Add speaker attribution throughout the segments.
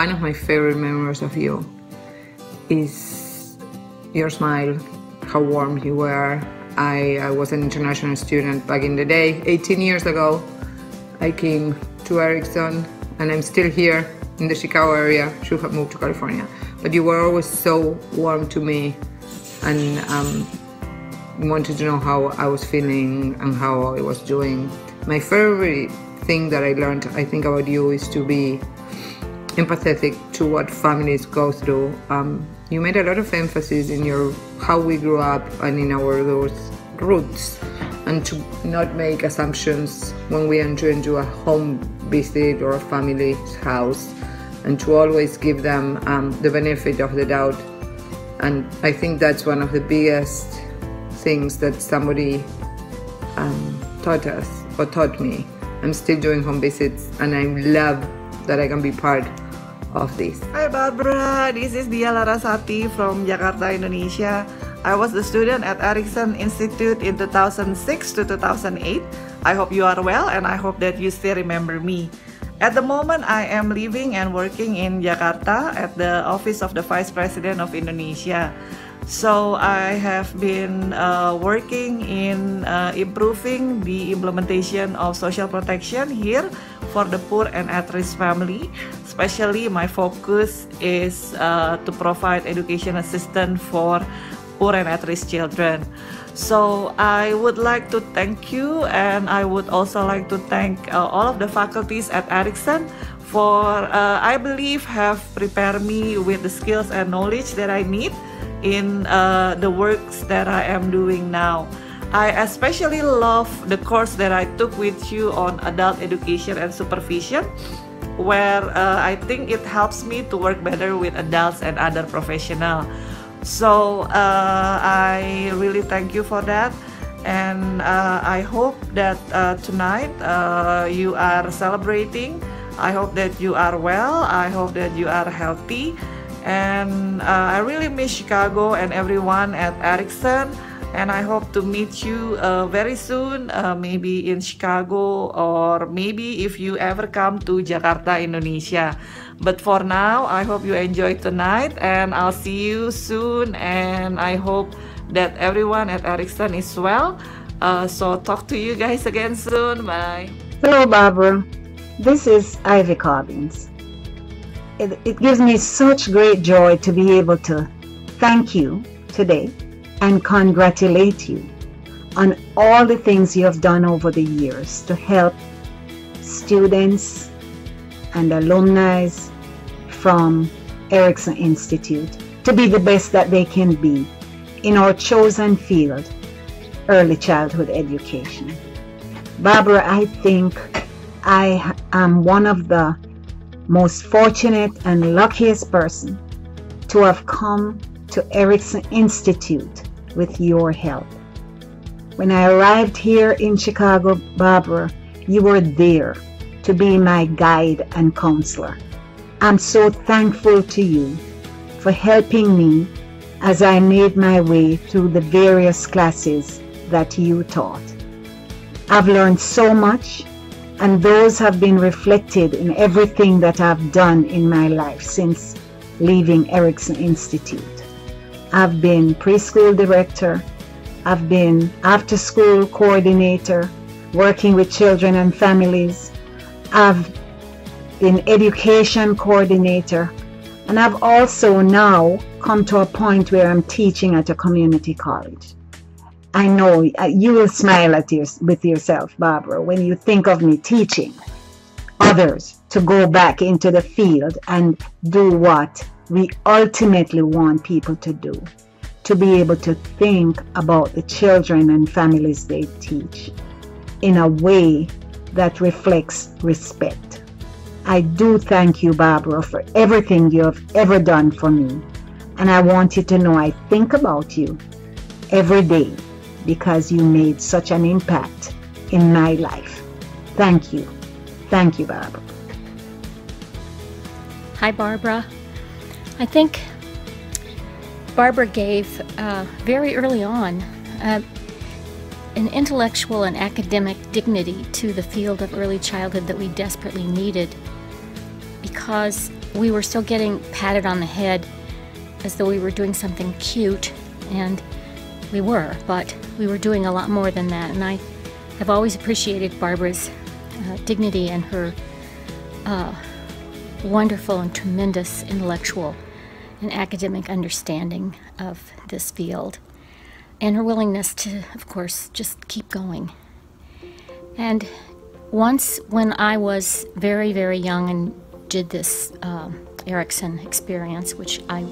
Speaker 1: one of my favorite memories of you is your smile, how warm you were. I was an international student back in the day, 18 years ago. I came to Erickson, and I'm still here in the Chicago area. Should have moved to California, but you were always so warm to me, and wanted to know how I was feeling and how I was doing. My favorite thing that I learned, I think, about you is to be empathetic to what families go through. You made a lot of emphasis in how we grew up and in those roots, and to not make assumptions when we enter into a home visit or a family's house, and to always give them the benefit of the doubt. And I think that's one of the biggest things that somebody taught us or taught me. I'm still doing home visits, and I love that I can be part of this.
Speaker 2: Hi Barbara, this is Dia Larasati from Jakarta, Indonesia. I was the student at Erickson Institute in 2006 to 2008. I hope you are well, and I hope that you still remember me. At the moment, I am living and working in Jakarta at the Office of the Vice President of Indonesia. So I have been working in improving the implementation of social protection here for the poor and at-risk family. Especially my focus is to provide education assistance for poor and at-risk children. So I would like to thank you, and I would also like to thank all of the faculties at Erickson for, I believe, have prepared me with the skills and knowledge that I need in the works that I am doing now. I especially love the course that I took with you on adult education and supervision, where I think it helps me to work better with adults and other professionals. So I really thank you for that, and I hope that tonight you are celebrating. I hope that you are well. I hope that you are healthy. And I really miss Chicago and everyone at Erickson, and I hope to meet you very soon, maybe in Chicago, or maybe if you ever come to Jakarta, Indonesia. But for now, I hope you enjoy tonight, and I'll see you soon, and I hope that everyone at Erickson is well. So talk to you guys again soon. Bye.
Speaker 3: Hello, Barbara. This is Ivy Cobbins. It gives me such great joy to be able to thank you today and congratulate you on all the things you have done over the years to help students and alumni from Erickson Institute to be the best that they can be in our chosen field, early childhood education. Barbara, I think I am one of the most fortunate and luckiest person to have come to Erickson Institute with your help. When I arrived here in Chicago, Barbara, you were there to be my guide and counselor. I'm so thankful to you for helping me as I made my way through the various classes that you taught. I've learned so much, and those have been reflected in everything that I've done in my life since leaving Erickson Institute. I've been preschool director, I've been after-school coordinator, working with children and families, I've been education coordinator, and I've also now come to a point where I'm teaching at a community college. I know you will smile at with yourself, Barbara, when you think of me teaching others to go back into the field and do what we ultimately want people to do, to be able to think about the children and families they teach in a way that reflects respect. I do thank you, Barbara, for everything you have ever done for me. And I want you to know I think about you every day because you made such an impact in my life. Thank you. Thank you, Barbara.
Speaker 4: Hi, Barbara. I think Barbara gave very early on an intellectual and academic dignity to the field of early childhood that we desperately needed, because we were still getting patted on the head as though we were doing something cute, and we were, but we were doing a lot more than that. And I have always appreciated Barbara's dignity and her wonderful and tremendous intellectual and academic understanding of this field, and her willingness to, of course, just keep going. And once when I was very, very young and did this Erickson experience, which I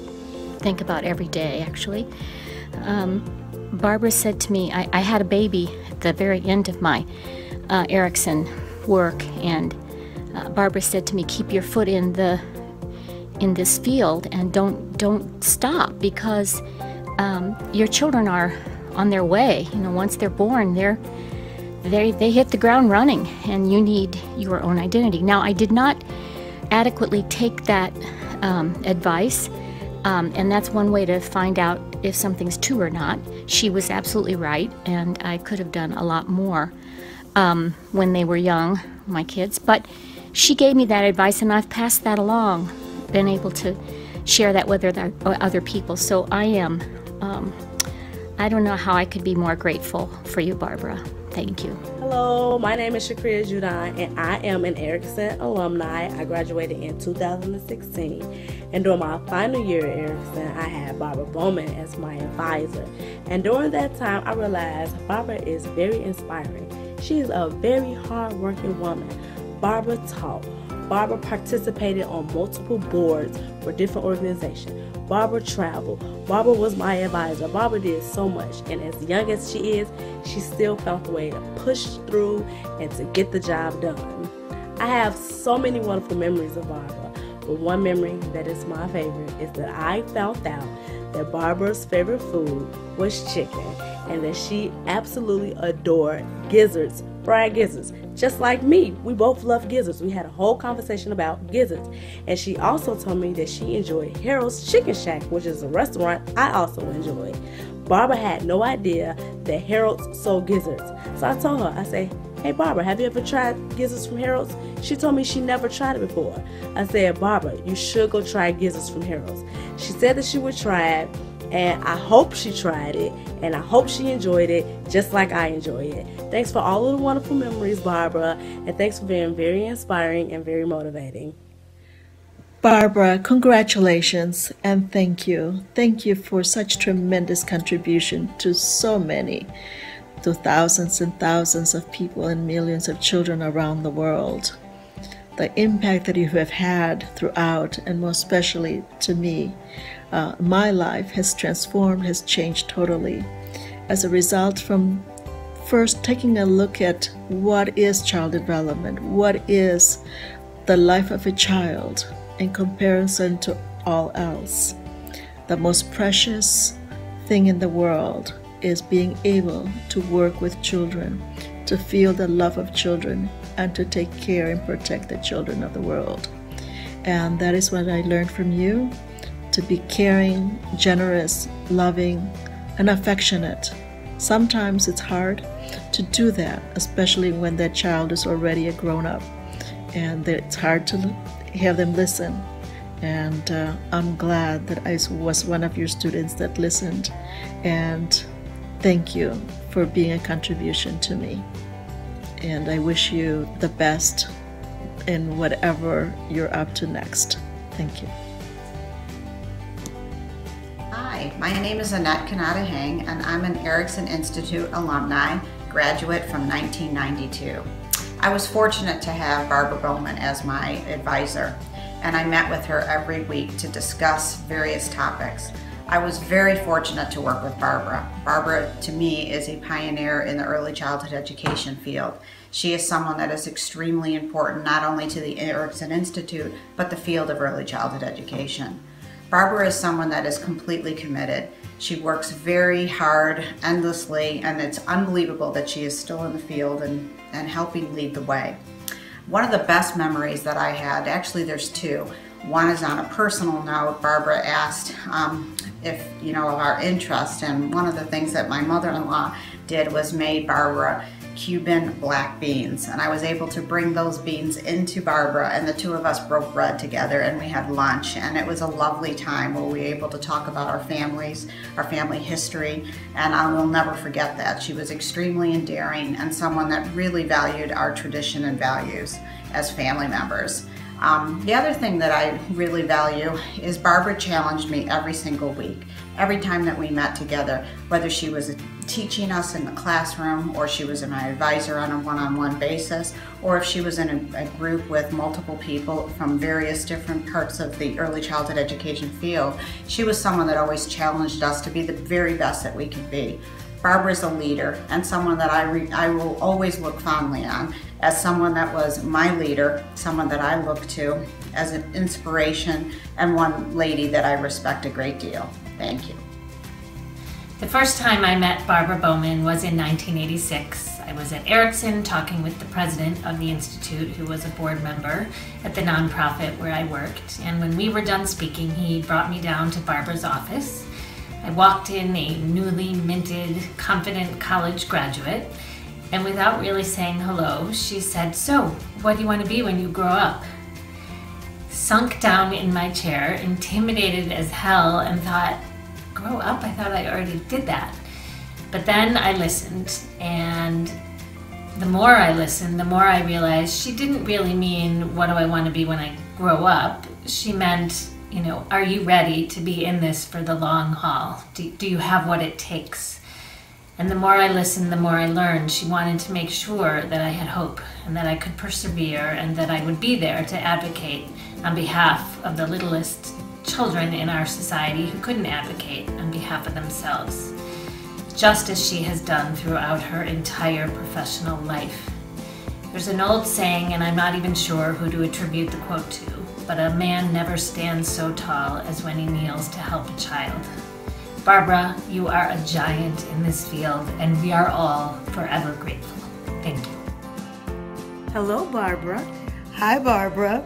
Speaker 4: think about every day actually, Barbara said to me, I had a baby at the very end of my Erickson work, and Barbara said to me, keep your foot in this field and don't stop, because your children are on their way. You know, once they're born, they hit the ground running, and you need your own identity. Now, I did not adequately take that advice, and that's one way to find out if something's true or not. She was absolutely right, and I could have done a lot more when they were young, my kids, but she gave me that advice, and I've passed that along, been able to share that with other people. So I am, I don't know how I could be more grateful for you, Barbara. Thank you.
Speaker 5: Hello, my name is Shakria Judan, and I am an Erickson alumni. I graduated in 2016, and during my final year at Erickson, I had Barbara Bowman as my advisor. And during that time, I realized Barbara is very inspiring. She is a very hard-working woman. Barbara taught. Barbara participated on multiple boards for different organizations. Barbara traveled. Barbara was my advisor. Barbara did so much, and as young as she is, she still found a way to push through and to get the job done. I have so many wonderful memories of Barbara, but one memory that is my favorite is that I found out that Barbara's favorite food was chicken, and that she absolutely adored gizzards, fried gizzards. Just like me, we both love gizzards. We had a whole conversation about gizzards. And she also told me that she enjoyed Harold's Chicken Shack, which is a restaurant I also enjoy. Barbara had no idea that Harold's sold gizzards. So I told her, I say, hey Barbara, have you ever tried gizzards from Harold's? She told me she never tried it before. I said, Barbara, you should go try gizzards from Harold's. She said that she would try it, and I hope she tried it, and I hope she enjoyed it just like I enjoy it. Thanks for all of the wonderful memories, Barbara, and thanks for being very inspiring and very motivating.
Speaker 6: Barbara, congratulations and thank you. Thank you for such tremendous contribution to so many, to thousands and thousands of people and millions of children around the world. The impact that you have had throughout, and most especially to me, my life has transformed, has changed totally as a result from first taking a look at what is child development, what is the life of a child in comparison to all else. The most precious thing in the world is being able to work with children, to feel the love of children, and to take care and protect the children of the world. And that is what I learned from you, to be caring, generous, loving, and affectionate. Sometimes it's hard to do that, especially when that child is already a grown-up, and it's hard to have them listen. And I'm glad that I was one of your students that listened, and thank you for being a contribution to me. And I wish you the best in whatever you're up to next. Thank you.
Speaker 7: Hi, my name is Annette Kanata Hang, and I'm an Erickson Institute alumni, graduate from 1992. I was fortunate to have Barbara Bowman as my advisor, and I met with her every week to discuss various topics. I was very fortunate to work with Barbara. Barbara, to me, is a pioneer in the early childhood education field. She is someone that is extremely important not only to the Erickson Institute, but the field of early childhood education. Barbara is someone that is completely committed. She works very hard, endlessly, and it's unbelievable that she is still in the field and helping lead the way. One of the best memories that I had, actually there's two. One is on a personal note. Barbara asked of our interest, and one of the things that my mother-in-law did was made Barbara Cuban black beans, and I was able to bring those beans into Barbara, and the two of us broke bread together and we had lunch, and it was a lovely time where we were able to talk about our families, our family history, and I will never forget that. She was extremely endearing and someone that really valued our tradition and values as family members. The other thing that I really value is Barbara challenged me every single week. Every time that we met together, whether she was teaching us in the classroom, or she was my advisor on a one-on-one basis, or if she was in a group with multiple people from various different parts of the early childhood education field, she was someone that always challenged us to be the very best that we could be. Barbara's a leader and someone that I will always look fondly on as someone that was my leader, someone that I look to as an inspiration, and one lady that I respect a great deal. Thank you.
Speaker 8: The first time I met Barbara Bowman was in 1986. I was at Erickson talking with the president of the Institute, who was a board member at the nonprofit where I worked. And when we were done speaking, he brought me down to Barbara's office. I walked in a newly minted, confident college graduate, and without really saying hello, she said, "So, what do you want to be when you grow up?" Sunk down in my chair, intimidated as hell, and thought, grow up? I thought I already did that. But then I listened, and the more I listened, the more I realized she didn't really mean, what do I want to be when I grow up? She meant, are you ready to be in this for the long haul? Do you have what it takes? And the more I listened, the more I learned. She wanted to make sure that I had hope and that I could persevere and that I would be there to advocate on behalf of the littlest children in our society who couldn't advocate on behalf of themselves, just as she has done throughout her entire professional life. There's an old saying, and I'm not even sure who to attribute the quote to, but a man never stands so tall as when he kneels to help a child. Barbara, you are a giant in this field, and we are all forever grateful. Thank you.
Speaker 9: Hello, Barbara.
Speaker 10: Hi, Barbara.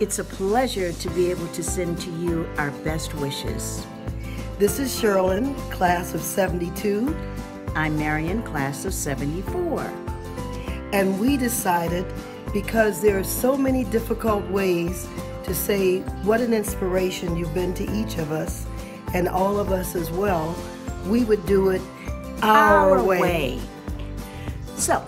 Speaker 9: It's a pleasure to be able to send to you our best wishes.
Speaker 10: This is Sherlyn, class of 72.
Speaker 9: I'm Marion, class of 74.
Speaker 10: And we decided, because there are so many difficult ways to say what an inspiration you've been to each of us, and all of us as well, we would do it our way.
Speaker 9: So,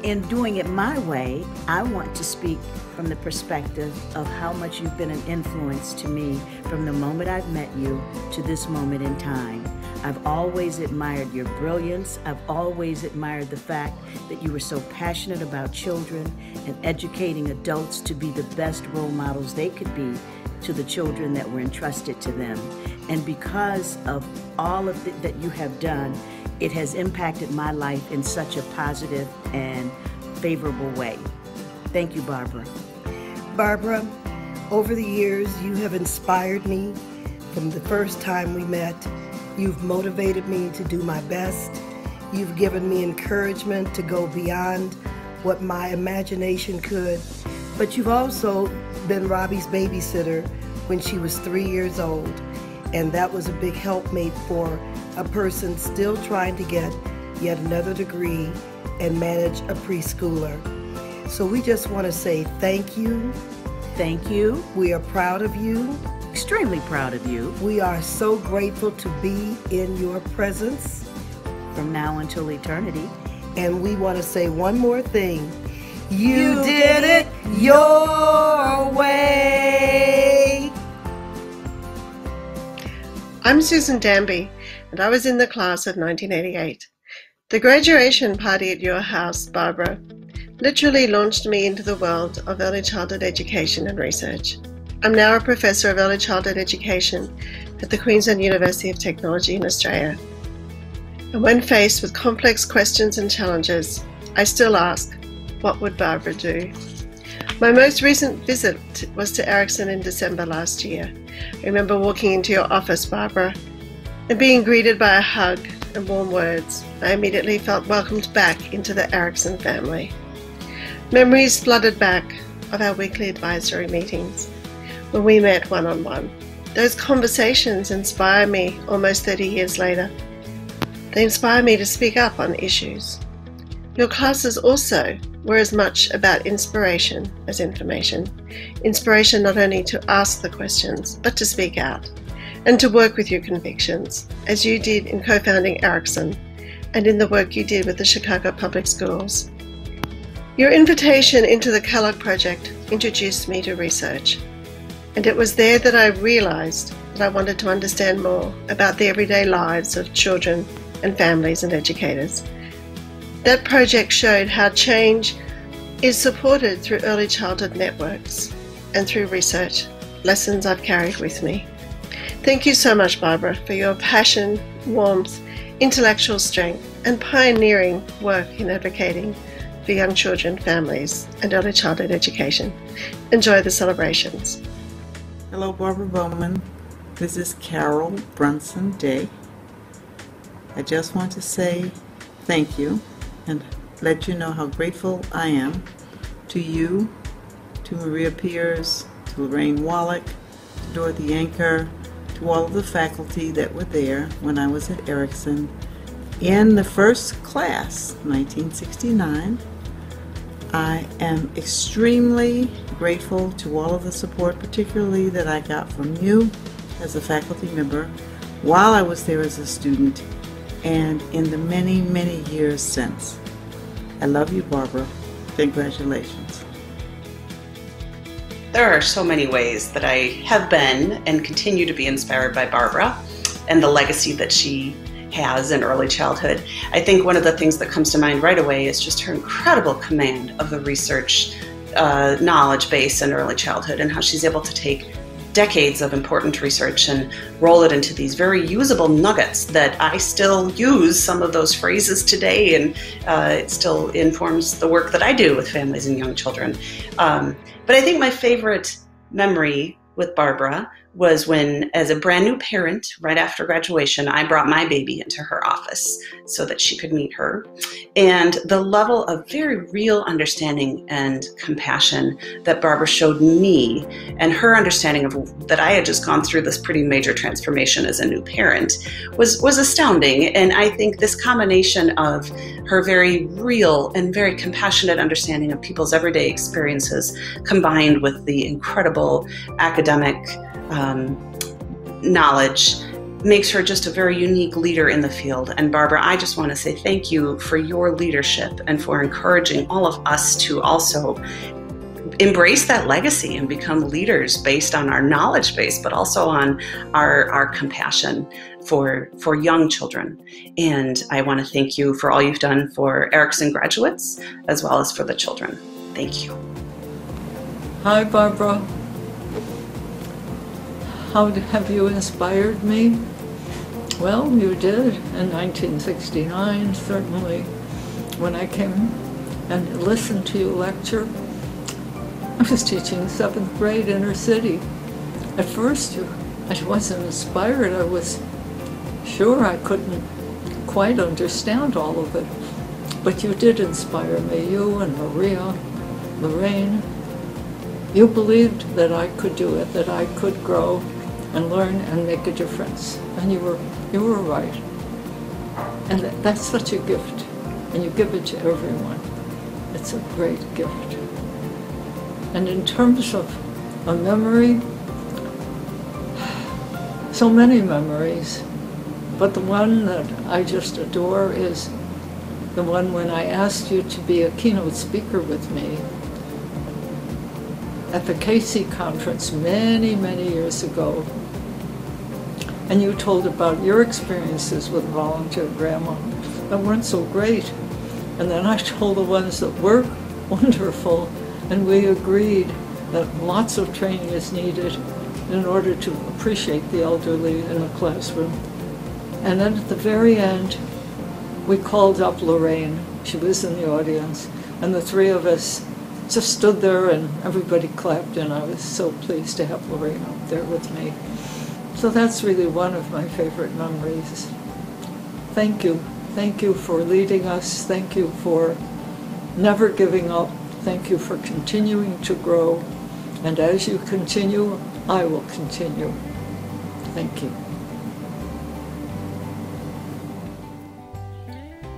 Speaker 9: in doing it my way, I want to speak from the perspective of how much you've been an influence to me from the moment I've met you to this moment in time. I've always admired your brilliance. I've always admired the fact that you were so passionate about children and educating adults to be the best role models they could be to the children that were entrusted to them. And because of all of that you have done, it has impacted my life in such a positive and favorable way. Thank you, Barbara.
Speaker 10: Barbara, over the years, you have inspired me from the first time we met. You've motivated me to do my best. You've given me encouragement to go beyond what my imagination could. But you've also been Robbie's babysitter when she was 3 years old. And that was a big helpmate for a person still trying to get yet another degree and manage a preschooler. So we just want to say thank you.
Speaker 9: Thank you.
Speaker 10: We are proud of you.
Speaker 9: Extremely proud of you.
Speaker 10: We are so grateful to be in your presence
Speaker 9: from now until eternity.
Speaker 10: And we want to say one more thing. You did it your way.
Speaker 11: I'm Susan Danby, and I was in the class of 1988. The graduation party at your house, Barbara, literally launched me into the world of early childhood education and research. I'm now a professor of early childhood education at the Queensland University of Technology in Australia. And when faced with complex questions and challenges, I still ask, what would Barbara do? My most recent visit was to Erickson in December last year. I remember walking into your office, Barbara, and being greeted by a hug and warm words. I immediately felt welcomed back into the Erickson family. Memories flooded back of our weekly advisory meetings when we met one-on-one. Those conversations inspire me almost 30 years later. They inspire me to speak up on issues. Your classes also were as much about inspiration as information. Inspiration not only to ask the questions, but to speak out and to work with your convictions, as you did in co-founding Erickson and in the work you did with the Chicago Public Schools. Your invitation into the Kellogg Project introduced me to research, and it was there that I realized that I wanted to understand more about the everyday lives of children and families and educators. That project showed how change is supported through early childhood networks and through research, lessons I've carried with me. Thank you so much, Barbara, for your passion, warmth, intellectual strength, and pioneering work in advocating for young children, families, and early childhood education. Enjoy the celebrations.
Speaker 12: Hello, Barbara Bowman. This is Carol Brunson Day. I just want to say thank you and let you know how grateful I am to you, to Maria Pierce, to Lorraine Wallach, to Dorothy Anker, to all of the faculty that were there when I was at Erickson in the first class, 1969. I am extremely grateful to all of the support, particularly that I got from you as a faculty member while I was there as a student and in the many, many years since. I love you, Barbara. Congratulations.
Speaker 13: There are so many ways that I have been and continue to be inspired by Barbara and the legacy that she has in early childhood. I think one of the things that comes to mind right away is just her incredible command of the research knowledge base in early childhood and how she's able to take decades of important research and roll it into these very usable nuggets that I still use some of those phrases today, and it still informs the work that I do with families and young children. But I think my favorite memory with Barbara was when, as a brand new parent, right after graduation, I brought my baby into her office so that she could meet her. And the level of very real understanding and compassion that Barbara showed me, and her understanding of that I had just gone through this pretty major transformation as a new parent, was astounding. And I think this combination of her very real and very compassionate understanding of people's everyday experiences, combined with the incredible academic knowledge, makes her just a very unique leader in the field. And Barbara, I just want to say thank you for your leadership and for encouraging all of us to also embrace that legacy and become leaders based on our knowledge base, but also on our compassion for young children. And I want to thank you for all you've done for Erickson graduates as well as for the children. Thank you.
Speaker 14: Hi, Barbara. How have you inspired me? Well, you did in 1969, certainly. When I came and listened to you lecture, I was teaching 7th grade inner city. At first, I wasn't inspired. I was sure I couldn't quite understand all of it. But you did inspire me, you and Maria, Lorraine. You believed that I could do it, that I could grow and learn and make a difference. And you were right. And that's such a gift. And you give it to everyone. It's a great gift. And in terms of a memory, so many memories. But the one that I just adore is the one when I asked you to be a keynote speaker with me at the KC conference many, many years ago. And you told about your experiences with volunteer grandma that weren't so great. And then I told the ones that were wonderful, and we agreed that lots of training is needed in order to appreciate the elderly in the classroom. And then at the very end, we called up Lorraine. She was in the audience, and the three of us just stood there and everybody clapped, and I was so pleased to have Lorraine up there with me. So that's really one of my favorite memories. Thank you. Thank you for leading us. Thank you for never giving up. Thank you for continuing to grow. And as you continue, I will continue. Thank you.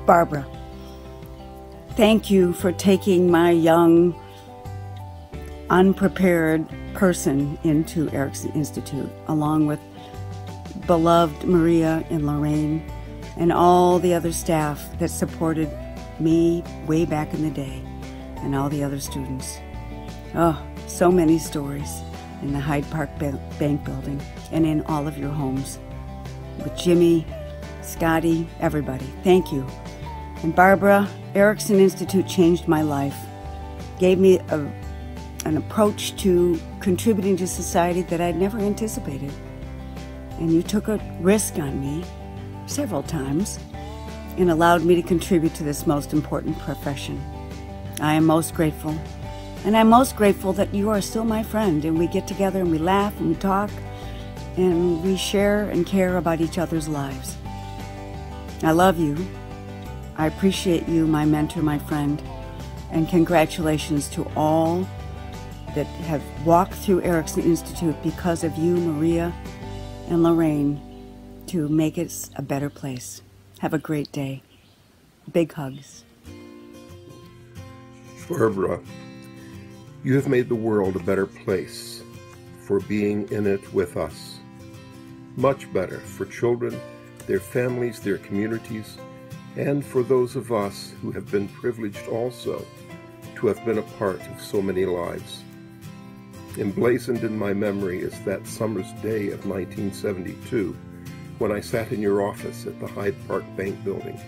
Speaker 9: Barbara,
Speaker 15: Thank you for taking my young, unprepared person into Erickson Institute, along with beloved Maria and Lorraine and all the other staff that supported me way back in the day, and all the other students. Oh, so many stories in the Hyde Park Bank Building and in all of your homes. With Jimmy, Scotty, everybody, thank you. And Barbara, Erickson Institute changed my life, gave me an approach to contributing to society that I'd never anticipated. And you took a risk on me several times and allowed me to contribute to this most important profession. I am most grateful. And I'm most grateful that you are still my friend, and we get together and we laugh and we talk and we share and care about each other's lives. I love you. I appreciate you, my mentor, my friend, and congratulations to all that have walked through Erickson Institute because of you, Maria and Lorraine, to make it a better place. Have a great day. Big hugs.
Speaker 16: Barbara, you have made the world a better place for being in it with us. Much better for children, their families, their communities, and for those of us who have been privileged also to have been a part of so many lives. Emblazoned in my memory is that summer's day of 1972 when I sat in your office at the Hyde Park Bank Building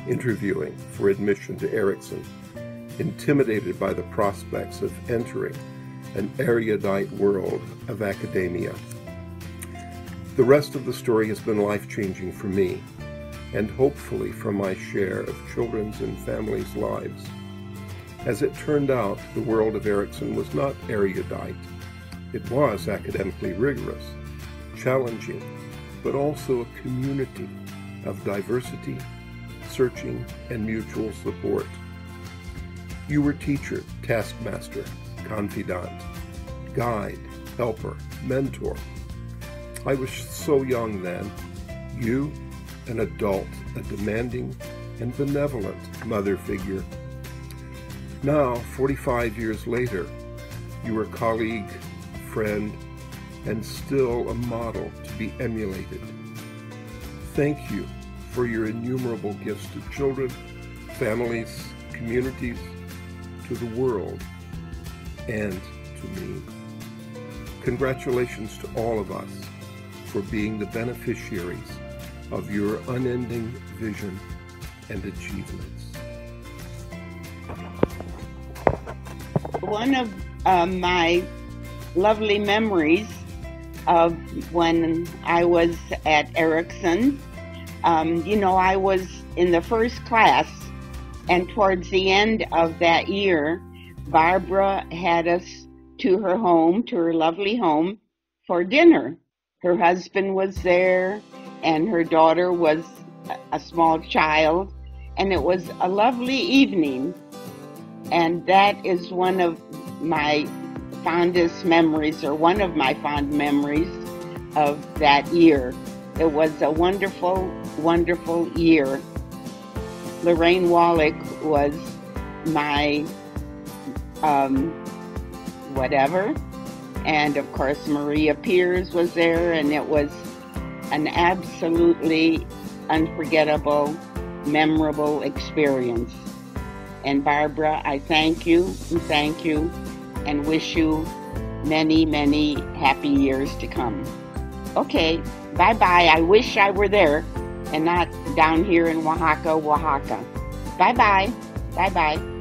Speaker 16: interviewing for admission to Erickson, intimidated by the prospects of entering an erudite world of academia. The rest of the story has been life-changing for me, and hopefully for my share of children's and families' lives. As it turned out, the world of Erickson was not erudite. It was academically rigorous, challenging, but also a community of diversity, searching, and mutual support. You were teacher, taskmaster, confidant, guide, helper, mentor. I was so young then. You, an adult, a demanding and benevolent mother figure. Now, 45 years later, you are colleague, friend, and still a model to be emulated. Thank you for your innumerable gifts to children, families, communities, to the world, and to me. Congratulations to all of us for being the beneficiaries of your unending vision and achievements.
Speaker 17: One of my lovely memories of when I was at Erickson, I was in the first class, and towards the end of that year, Barbara had us to her home, to her lovely home, for dinner. Her husband was there, and her daughter was a small child, and it was a lovely evening. And that is one of my fondest memories, or one of my fond memories of that year. It was a wonderful, wonderful year. Lorraine Wallach was my whatever, and of course Maria Pierce was there, and it was an absolutely unforgettable, memorable experience. And Barbara, I thank you, and wish you many, many happy years to come. Okay, bye-bye. I wish I were there and not down here in Oaxaca. Bye-bye. Bye-bye.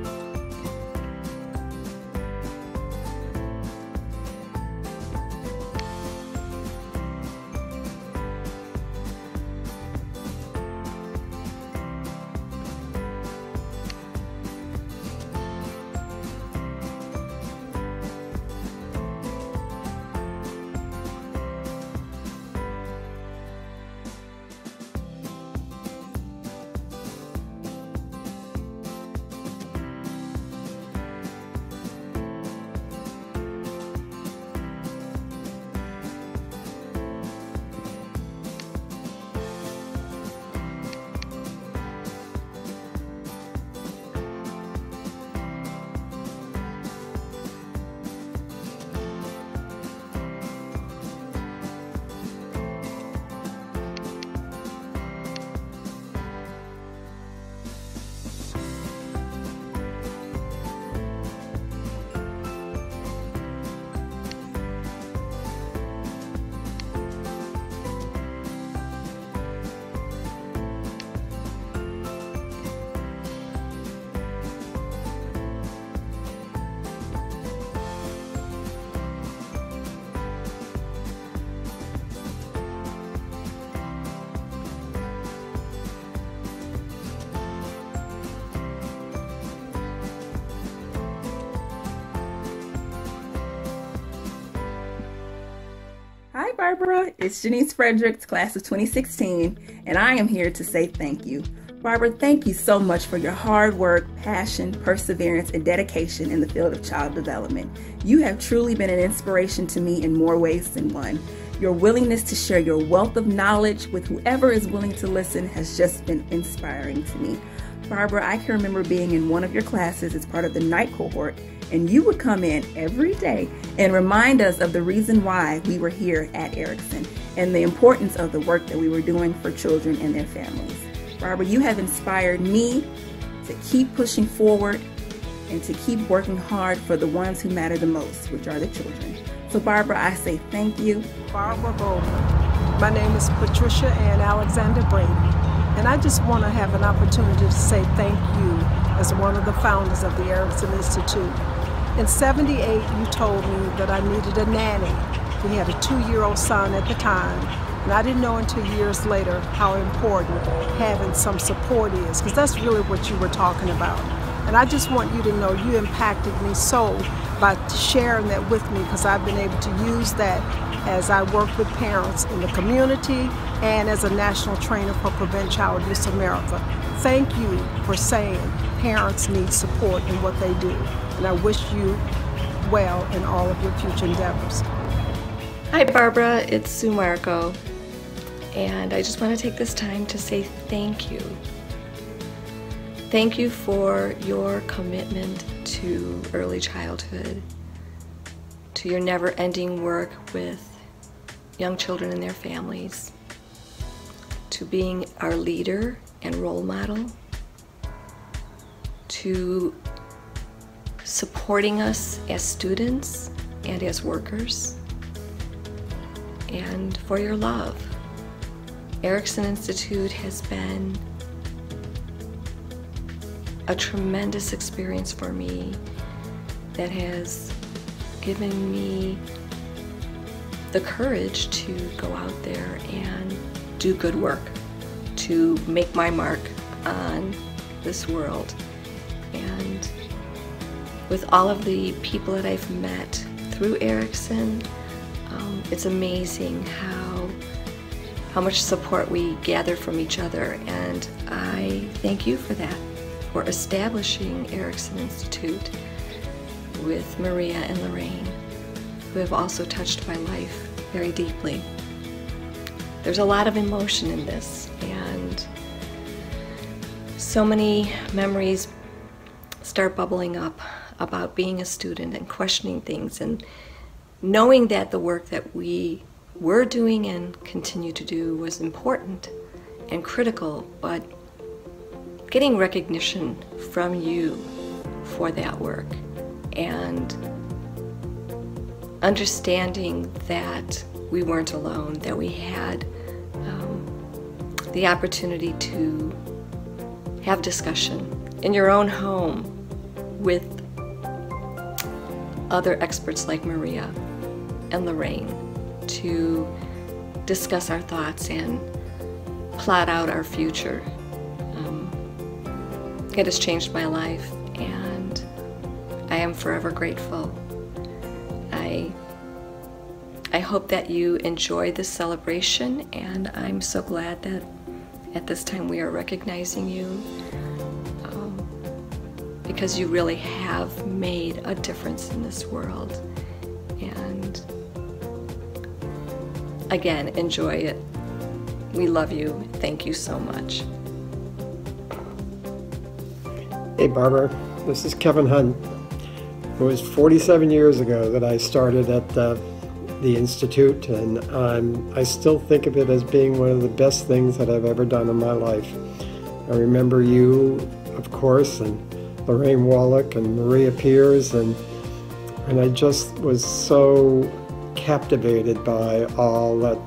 Speaker 18: Barbara. It's Janice Fredericks, class of 2016, and I am here to say thank you. Barbara, thank you so much for your hard work, passion, perseverance, and dedication in the field of child development. You have truly been an inspiration to me in more ways than one. Your willingness to share your wealth of knowledge with whoever is willing to listen has just been inspiring to me. Barbara, I can remember being in one of your classes as part of the night cohort, and you would come in every day and remind us of the reason why we were here at Erickson and the importance of the work that we were doing for children and their families. Barbara, you have inspired me to keep pushing forward and to keep working hard for the ones who matter the most, which are the children. So Barbara, I say thank you.
Speaker 19: Barbara Bowman. My name is Patricia Ann Alexander Brady, and I just want to have an opportunity to say thank you as one of the founders of the Erickson Institute. In '78, you told me that I needed a nanny. We had a 2-year-old son at the time, and I didn't know until years later how important having some support is, because that's really what you were talking about. And I just want you to know you impacted me so by sharing that with me, because I've been able to use that as I work with parents in the community and as a national trainer for Prevent Child Abuse America. Thank you for saying parents need support in what they do, and I wish you well in all of your future endeavors.
Speaker 20: Hi Barbara, it's Sue Marco, and I just want to take this time to say thank you. Thank you for your commitment to early childhood, to your never-ending work with young children and their families, to being our leader and role model, to supporting us as students and as workers, and for your love. Erickson Institute has been a tremendous experience for me that has given me the courage to go out there and do good work, to make my mark on this world. And with all of the people that I've met through Erickson, it's amazing how much support we gather from each other, and I thank you for that, for establishing Erickson Institute with Maria and Lorraine, who have also touched my life very deeply. There's a lot of emotion in this, and so many memories start bubbling up about being a student and questioning things, and knowing that the work that we were doing and continue to do was important and critical, but getting recognition from you for that work and understanding that we weren't alone, that we had the opportunity to have discussion in your own home with other experts like Maria and Lorraine to discuss our thoughts and plot out our future. It has changed my life, and I am forever grateful. I hope that you enjoy this celebration, and I'm so glad that at this time we are recognizing you because you really have made a difference in this world. And again, enjoy it. We love you. Thank you so much.
Speaker 21: Hey Barbara, this is Kevin Hunt. It was 47 years ago that I started at the Institute, and I still think of it as being one of the best things that I've ever done in my life. I remember you, of course, and Lorraine Wallach and Maria Piers, and I just was so captivated by all that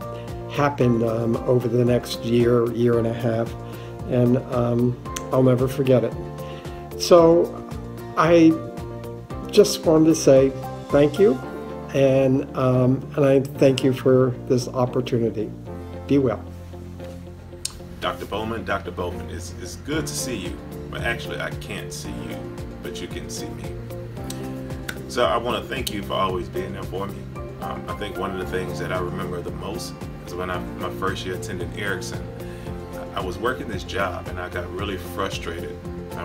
Speaker 21: happened over the next year and a half, and I'll never forget it. So I just wanted to say thank you, and I thank you for this opportunity. Be well.
Speaker 22: Dr. Bowman, it's good to see you. But actually, I can't see you, but you can see me. So I want to thank you for always being there for me. I think one of the things that I remember the most is when my first year attended Erickson. I was working this job and I got really frustrated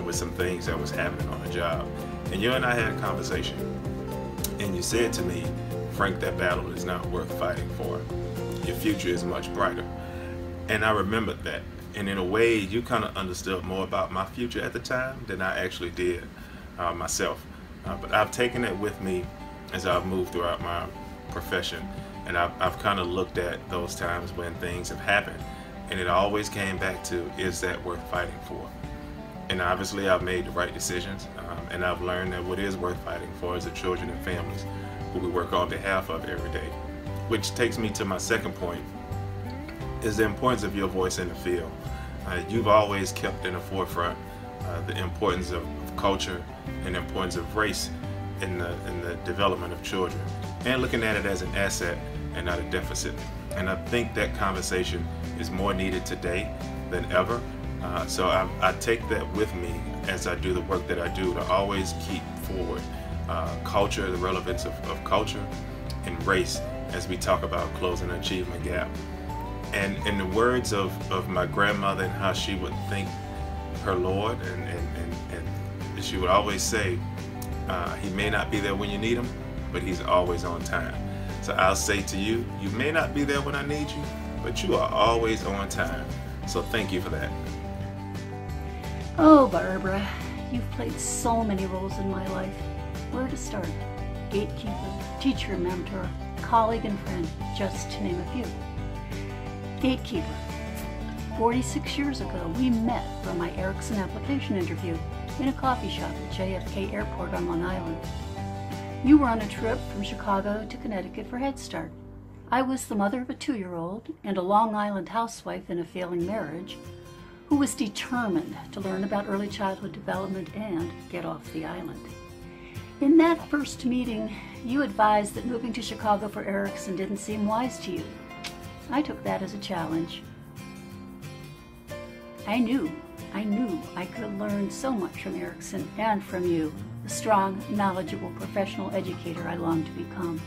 Speaker 22: with some things that was happening on the job. And you and I had a conversation, and you said to me, Frank, that battle is not worth fighting for. Your future is much brighter. And I remembered that. And in a way, you kind of understood more about my future at the time than I actually did myself. But I've taken that with me as I've moved throughout my profession. And I've kind of looked at those times when things have happened. And it always came back to, is that worth fighting for? And obviously I've made the right decisions, and I've learned that what is worth fighting for is the children and families who we work on behalf of every day. Which takes me to my second point, is the importance of your voice in the field. You've always kept in the forefront the importance of culture and the importance of race in the development of children, and looking at it as an asset and not a deficit. And I think that conversation is more needed today than ever. So I take that with me as I do the work that I do, to always keep forward culture, the relevance of culture and race as we talk about closing the achievement gap. And in the words of my grandmother and how she would thank her Lord, and she would always say, he may not be there when you need him, but he's always on time. So I'll say to you, you may not be there when I need you, but you are always on time. So thank you for that.
Speaker 1: Oh, Barbara, you've played so many roles in my life. Where to start? Gatekeeper, teacher, mentor, colleague, and friend, just to name a few. Gatekeeper. 46 years ago, we met for my Erickson application interview in a coffee shop at JFK Airport on Long Island. You were on a trip from Chicago to Connecticut for Head Start. I was the mother of a 2-year-old and a Long Island housewife in a failing marriage who was determined to learn about early childhood development and get off the island. In that first meeting, you advised that moving to Chicago for Erickson didn't seem wise to you. I took that as a challenge. I knew I could learn so much from Erickson and from you, the strong, knowledgeable professional educator I longed to become.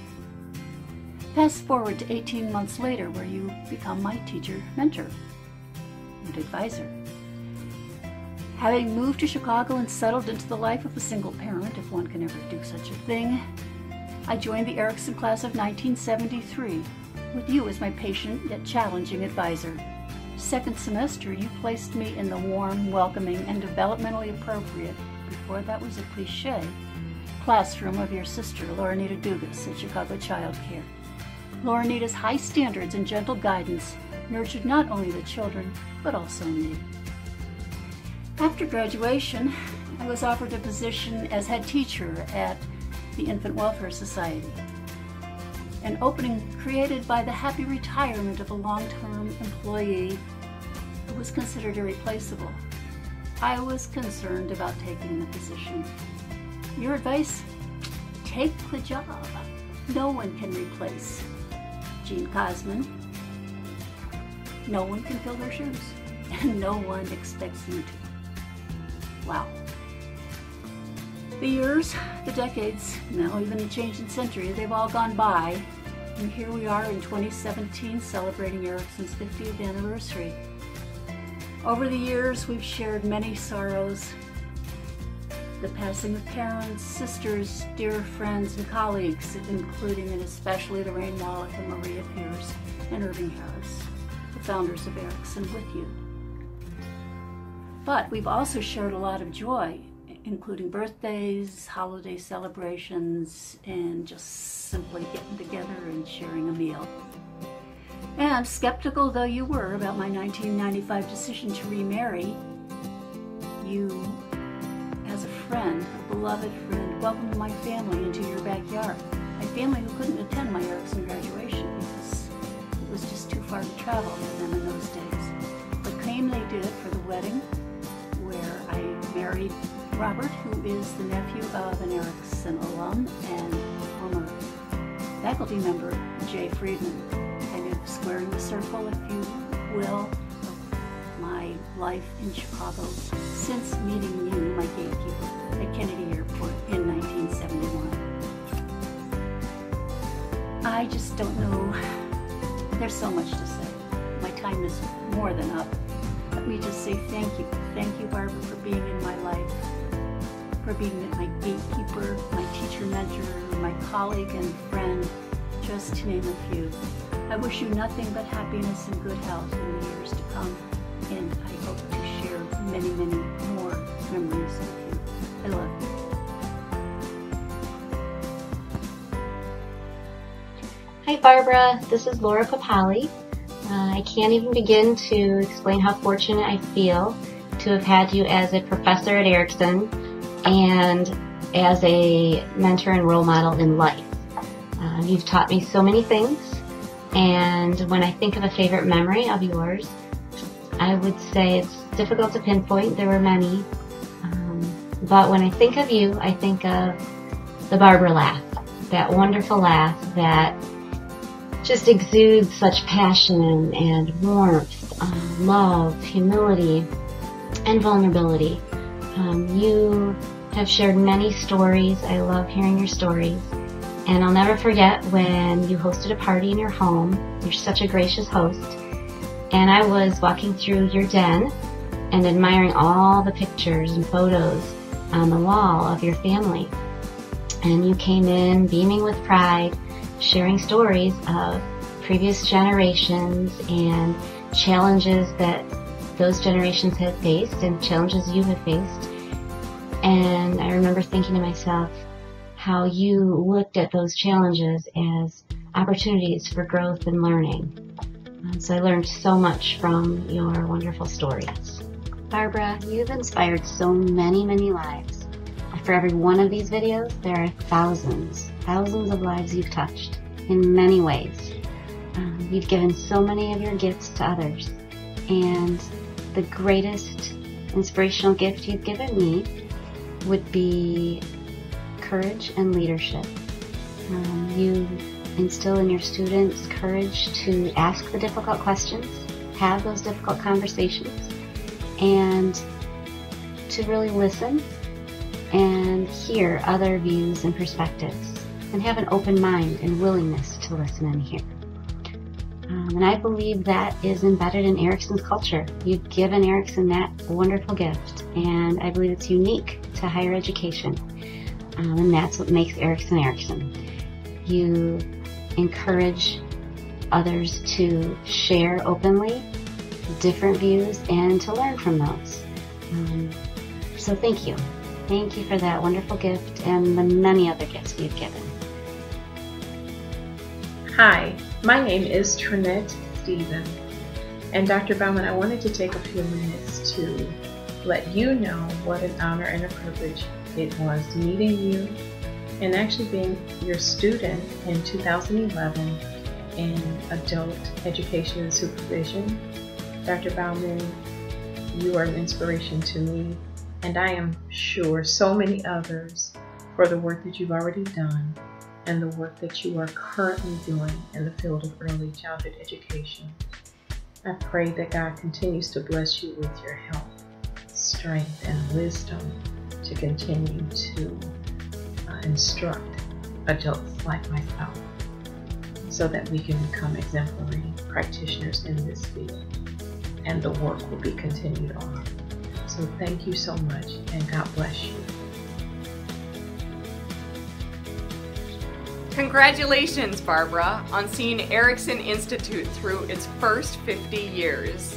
Speaker 1: Fast forward to 18 months later, where you become my teacher, mentor, and advisor. Having moved to Chicago and settled into the life of a single parent, if one can ever do such a thing, I joined the Erickson class of 1973, with you as my patient yet challenging advisor. Second semester, you placed me in the warm, welcoming, and developmentally appropriate, before that was a cliche, classroom of your sister, Laurenita Dugas, at Chicago Child Care. Laurenita's high standards and gentle guidance nurtured not only the children, but also me. After graduation, I was offered a position as head teacher at the Infant Welfare Society, an opening created by the happy retirement of a long-term employee who was considered irreplaceable. I was concerned about taking the position. Your advice? Take the job. No one can replace Gene Cosman. No one can fill their shoes, and no one expects you to. Wow. The years, the decades, now even the changing century, they've all gone by, and here we are in 2017 celebrating Erickson's 50th anniversary. Over the years, we've shared many sorrows, the passing of parents, sisters, dear friends, and colleagues, including and especially Lorraine Wallach and Maria Pierce and Irving Harris, the founders of Erickson, with you. But we've also shared a lot of joy, including birthdays, holiday celebrations, and just simply getting together and sharing a meal. And skeptical though you were about my 1995 decision to remarry, you, as a friend, a beloved friend, welcomed my family into your backyard. My family who couldn't attend my Erickson graduation because it was just too far to travel for them in those days. But came they did for the wedding, where I married Robert, who is the nephew of an Erickson alum and former faculty member, Jay Friedman, kind of squaring the circle, if you will, of my life in Chicago since meeting you, my gatekeeper, at Kennedy Airport in 1971. I just don't know. There's so much to say. My time is more than up. Let me just say thank you. Thank you, Barbara, for being in my life, for being my gatekeeper, my teacher mentor, my colleague and friend, just to name a few. I wish you nothing but happiness and good health in the years to come, and I hope to share many, many more memories with you. I love you.
Speaker 2: Hi Barbara, this is Laura Papali. I can't even begin to explain how fortunate I feel to have had you as a professor at Erickson and as a mentor and role model in life. You've taught me so many things, and when I think of a favorite memory of yours, I would say it's difficult to pinpoint. There were many, but when I think of you, I think of the Barbara laugh, that wonderful laugh that just exudes such passion and warmth, love, humility, and vulnerability. You have shared many stories. I love hearing your stories. And I'll never forget when you hosted a party in your home. You're such a gracious host. And I was walking through your den and admiring all the pictures and photos on the wall of your family. And you came in beaming with pride, sharing stories of previous generations and challenges that those generations had faced and challenges you have faced. And I remember thinking to myself how you looked at those challenges as opportunities for growth and learning. So I learned so much from your wonderful stories. Barbara, you've inspired so many, many lives. For every one of these videos, there are thousands of lives you've touched in many ways. You've given so many of your gifts to others. And the greatest inspirational gift you've given me would be courage and leadership. You instill in your students courage to ask the difficult questions, have those difficult conversations, and to really listen and hear other views and perspectives, and have an open mind and willingness to listen and hear. And I believe that is embedded in Erickson's culture. You've given Erickson that wonderful gift, and I believe it's unique to higher education. And that's what makes Erickson Erickson. You encourage others to share openly different views and to learn from those. So thank you. Thank you for that wonderful gift and the many other gifts you've given.
Speaker 3: Hi, my name is Trinette Stevens. And Dr. Bowman, I wanted to take a few minutes to let you know what an honor and a privilege it was meeting you and actually being your student in 2011 in adult education and supervision. Dr. Bowman, you are an inspiration to me, and I am sure so many others, for the work that you've already done and the work that you are currently doing in the field of early childhood education. I pray that God continues to bless you with your health, strength, and wisdom to continue to instruct adults like myself so that we can become exemplary practitioners in this field, and the work will be continued on. So thank you so much, and God bless you.
Speaker 23: Congratulations, Barbara, on seeing Erickson Institute through its first 50 years.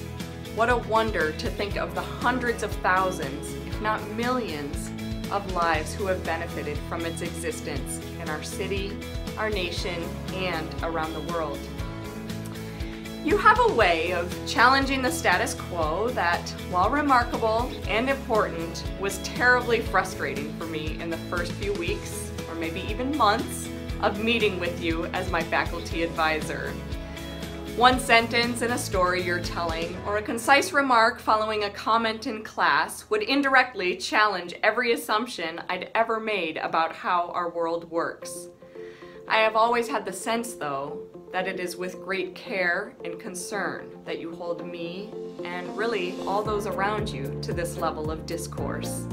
Speaker 23: What a wonder to think of the hundreds of thousands, if not millions, of lives who have benefited from its existence in our city, our nation, and around the world. You have a way of challenging the status quo that, while remarkable and important, was terribly frustrating for me in the first few weeks, or maybe even months, of meeting with you as my faculty advisor. One sentence in a story you're telling, or a concise remark following a comment in class, would indirectly challenge every assumption I'd ever made about how our world works. I have always had the sense, though, that it is with great care and concern that you hold me, and really all those around you, to this level of discourse.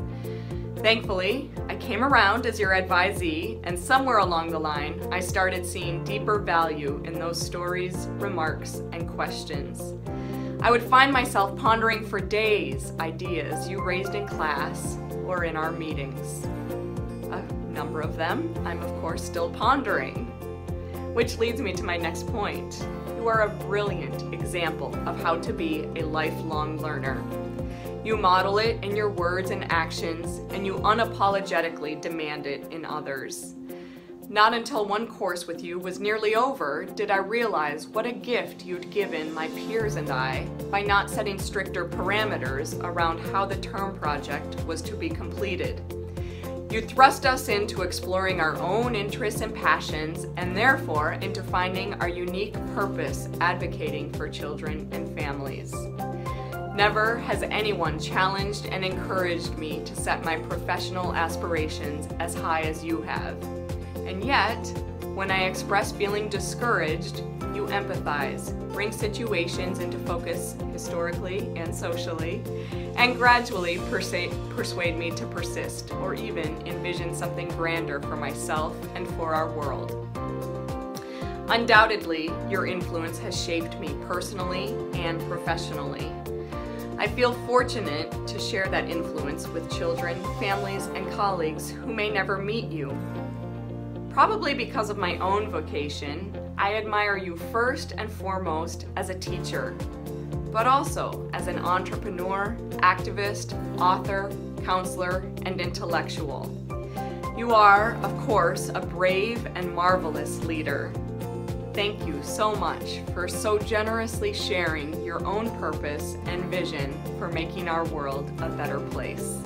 Speaker 23: Thankfully, I came around as your advisee, and somewhere along the line, I started seeing deeper value in those stories, remarks, and questions. I would find myself pondering for days ideas you raised in class or in our meetings. A number of them I'm of course still pondering. Which leads me to my next point. You are a brilliant example of how to be a lifelong learner. You model it in your words and actions, and you unapologetically demand it in others. Not until one course with you was nearly over did I realize what a gift you'd given my peers and I by not setting stricter parameters around how the term project was to be completed. You thrust us into exploring our own interests and passions, and therefore into finding our unique purpose advocating for children and families. Never has anyone challenged and encouraged me to set my professional aspirations as high as you have. And yet, when I express feeling discouraged, you empathize, bring situations into focus historically and socially, and gradually persuade me to persist or even envision something grander for myself and for our world. Undoubtedly, your influence has shaped me personally and professionally. I feel fortunate to share that influence with children, families, and colleagues who may never meet you. Probably because of my own vocation, I admire you first and foremost as a teacher, but also as an entrepreneur, activist, author, counselor, and intellectual. You are, of course, a brave and marvelous leader. Thank you so much for so generously sharing your own purpose and vision for making our world a better place.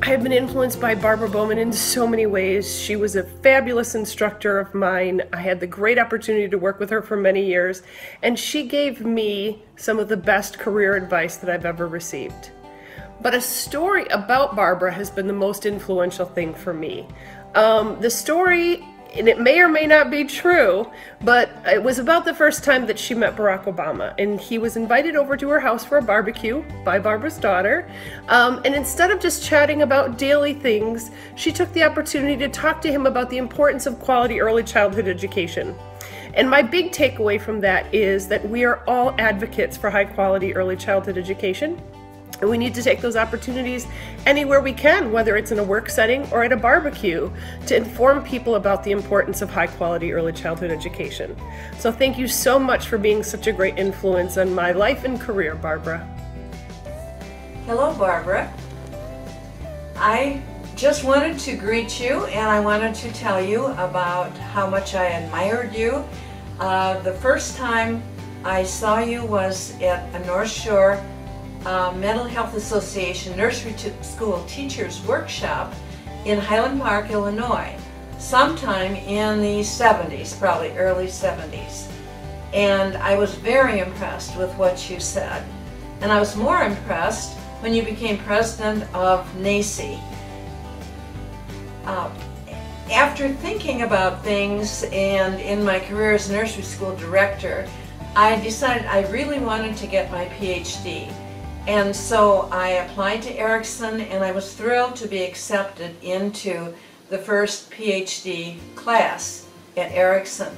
Speaker 4: I have been influenced by Barbara Bowman in so many ways. She was a fabulous instructor of mine. I had the great opportunity to work with her for many years, and she gave me some of the best career advice that I've ever received. But a story about Barbara has been the most influential thing for me. The story, and it may or may not be true, but it was about the first time that she met Barack Obama, and he was invited over to her house for a barbecue by Barbara's daughter, and instead of just chatting about daily things, she took the opportunity to talk to him about the importance of quality early childhood education. And my big takeaway from that is that we are all advocates for high quality early childhood education. And we need to take those opportunities anywhere we can, whether it's in a work setting or at a barbecue, to inform people about the importance of high quality early childhood education. So thank you so much for being such a great influence on my life and career, Barbara.
Speaker 5: Hello, Barbara. I just wanted to greet you, and I wanted to tell you about how much I admired you. The first time I saw you was at a North Shore Mental Health Association Nursery School Teachers Workshop in Highland Park, Illinois, sometime in the 70s, probably early 70s. And I was very impressed with what you said. And I was more impressed when you became president of NACCE. After thinking about things and in my career as nursery school director, I decided I really wanted to get my PhD. And so I applied to Erickson, and I was thrilled to be accepted into the first PhD class at Erickson.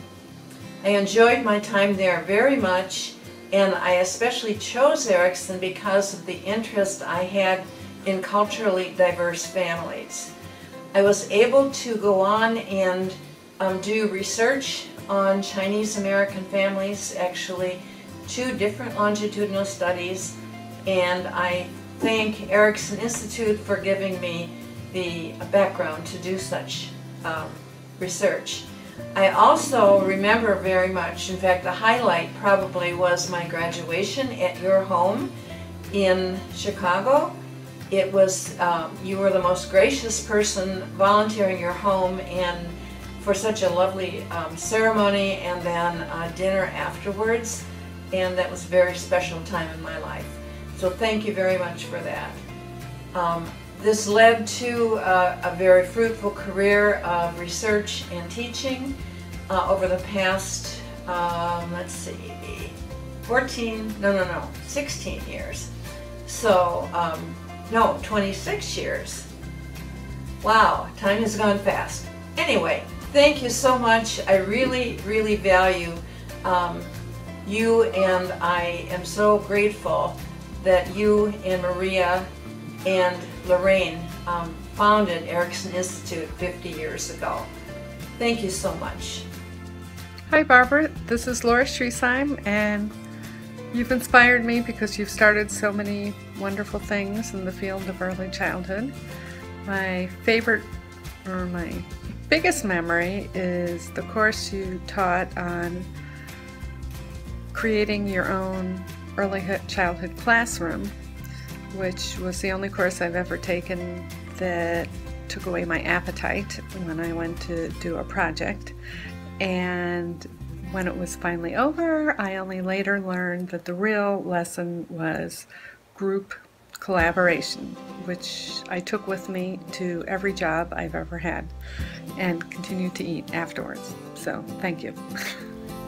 Speaker 5: I enjoyed my time there very much, and I especially chose Erickson because of the interest I had in culturally diverse families. I was able to go on and do research on Chinese American families, actually 2 different longitudinal studies, and I thank Erickson Institute for giving me the background to do such research. I also remember very much, in fact the highlight probably was my graduation at your home in Chicago. It was, you were the most gracious person volunteering your home and for such a lovely ceremony and then dinner afterwards, and that was a very special time in my life. So thank you very much for that. This led to a very fruitful career of research and teaching over the past, let's see, 16 years. So, no, 26 years. Wow, time has gone fast. Anyway, thank you so much. I really, really value you, and I am so grateful that you and Maria and Lorraine founded Erickson Institute 50 years ago. Thank you so much.
Speaker 6: Hi Barbara, this is Laura Schriesheim, and you've inspired me because you've started so many wonderful things in the field of early childhood. My favorite, or my biggest memory, is the course you taught on creating your own early childhood classroom, which was the only course I've ever taken that took away my appetite when I went to do a project. And when it was finally over, I only later learned that the real lesson was group collaboration, which I took with me to every job I've ever had and continue to eat afterwards. So thank you.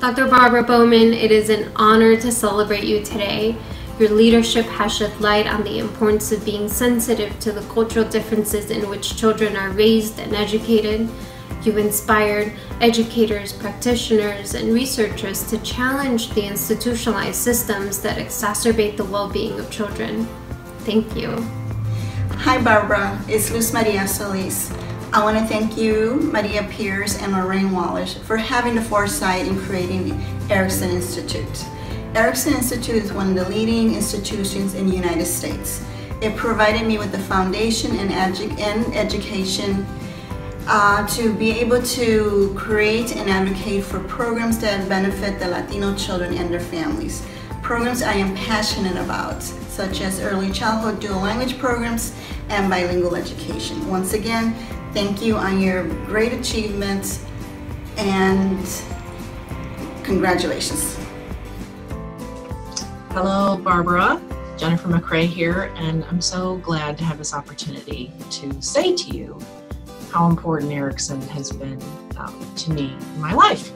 Speaker 7: Dr. Barbara Bowman, it is an honor to celebrate you today. Your leadership has shed light on the importance of being sensitive to the cultural differences in which children are raised and educated. You've inspired educators, practitioners, and researchers to challenge the institutionalized systems that exacerbate the well-being of children. Thank you.
Speaker 8: Hi Barbara, it's Luz Maria Solis. I want to thank you, Maria Pierce, and Lorraine Wallace for having the foresight in creating the Erickson Institute. Erickson Institute is one of the leading institutions in the United States. It provided me with the foundation and education to be able to create and advocate for programs that benefit the Latino children and their families. Programs I am passionate about, such as early childhood dual language programs and bilingual education. Once again, thank you on your great achievements and congratulations.
Speaker 24: Hello, Barbara. Jennifer McCrae here, and I'm so glad to have this opportunity to say to you how important Erickson has been to me in my life.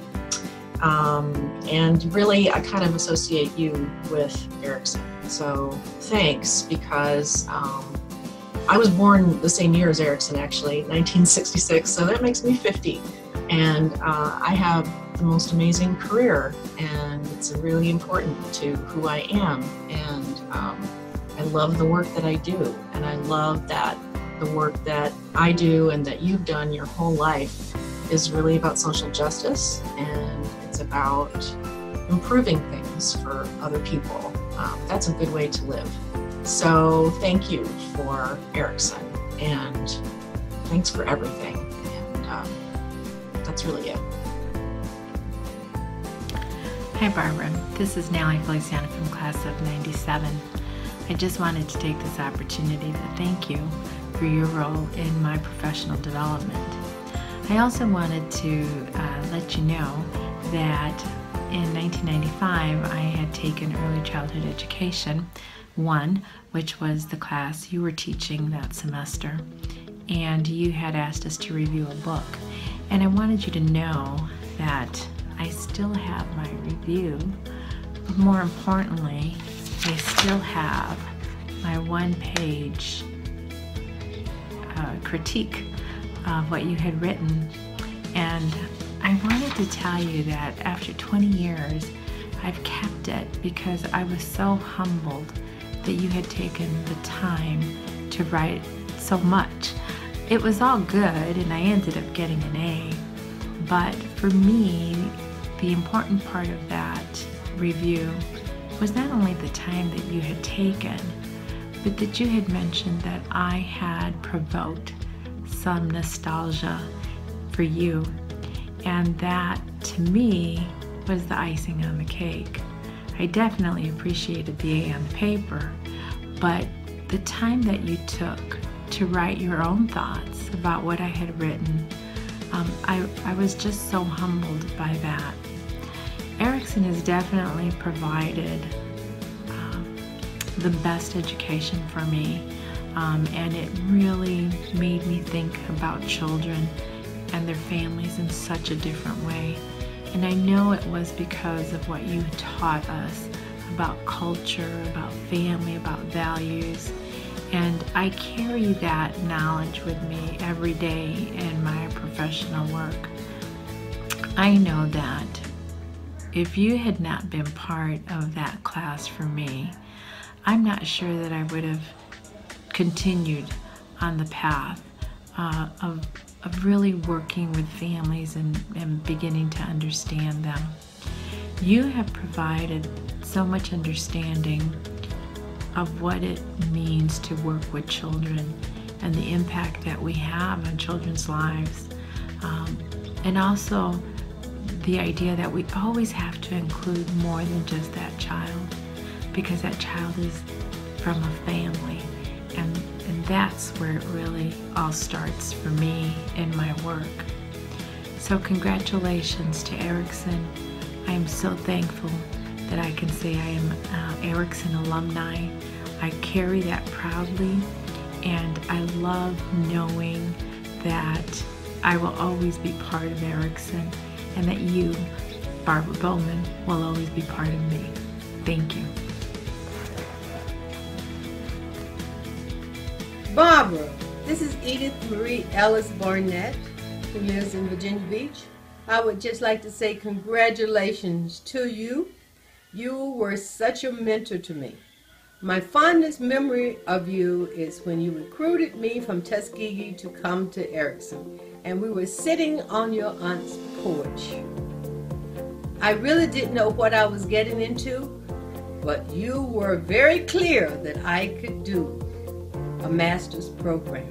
Speaker 24: And really, I kind of associate you with Erickson. So thanks, because I was born the same year as Erickson, actually, 1966, so that makes me 50. And I have the most amazing career, and it's really important to who I am. And I love the work that I do, and I love that the work that I do and that you've done your whole life is really about social justice, and it's about improving things for other people. That's a good way to live. So thank you for Erickson, and thanks for everything. And that's really it.
Speaker 25: Hi Barbara, this is Nellie Feliciano from class of 97. I just wanted to take this opportunity to thank you for your role in my professional development. I also wanted to let you know that in 1995 I had taken Early Childhood Education 1, which was the class you were teaching that semester, and you had asked us to review a book. And I wanted you to know that I still have my review, but more importantly, I still have my one-page critique of what you had written. And I wanted to tell you that after 20 years, I've kept it because I was so humbled that you had taken the time to write so much. It was all good, and I ended up getting an A. But for me, the important part of that review was not only the time that you had taken, but that you had mentioned that I had provoked some nostalgia for you. And that, to me, was the icing on the cake. I definitely appreciated the A on the paper, but the time that you took to write your own thoughts about what I had written, I was just so humbled by that. Erickson has definitely provided the best education for me, and it really made me think about children and their families in such a different way. And I know it was because of what you taught us about culture, about family, about values. And I carry that knowledge with me every day in my professional work. I know that if you had not been part of that class for me, I'm not sure that I would have continued on the path of really working with families and beginning to understand them. You have provided so much understanding of what it means to work with children and the impact that we have on children's lives. And also the idea that we always have to include more than just that child, because that child is from a family. And that's where it really all starts for me in my work. So congratulations to Erickson. I am so thankful that I can say I am Erickson alumni. I carry that proudly, and I love knowing that I will always be part of Erickson, and that you, Barbara Bowman, will always be part of me. Thank you.
Speaker 10: Barbara, this is Edith Marie Ellis Barnett, who lives in Virginia Beach. I would just like to say congratulations to you. You were such a mentor to me. My fondest memory of you is when you recruited me from Tuskegee to come to Erickson, and we were sitting on your aunt's porch. I really didn't know what I was getting into, but you were very clear that I could do a master's program.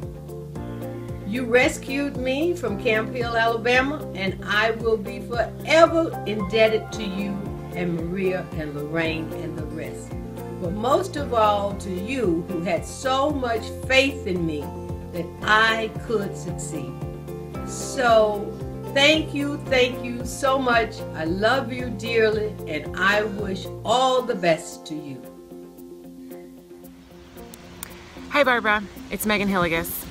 Speaker 10: You rescued me from Camp Hill, Alabama, and I will be forever indebted to you and Maria and Lorraine and the rest. But most of all to you, who had so much faith in me that I could succeed. So thank you so much. I love you dearly, and I wish all the best to you.
Speaker 11: Hi Barbara, it's Megan Hilligus.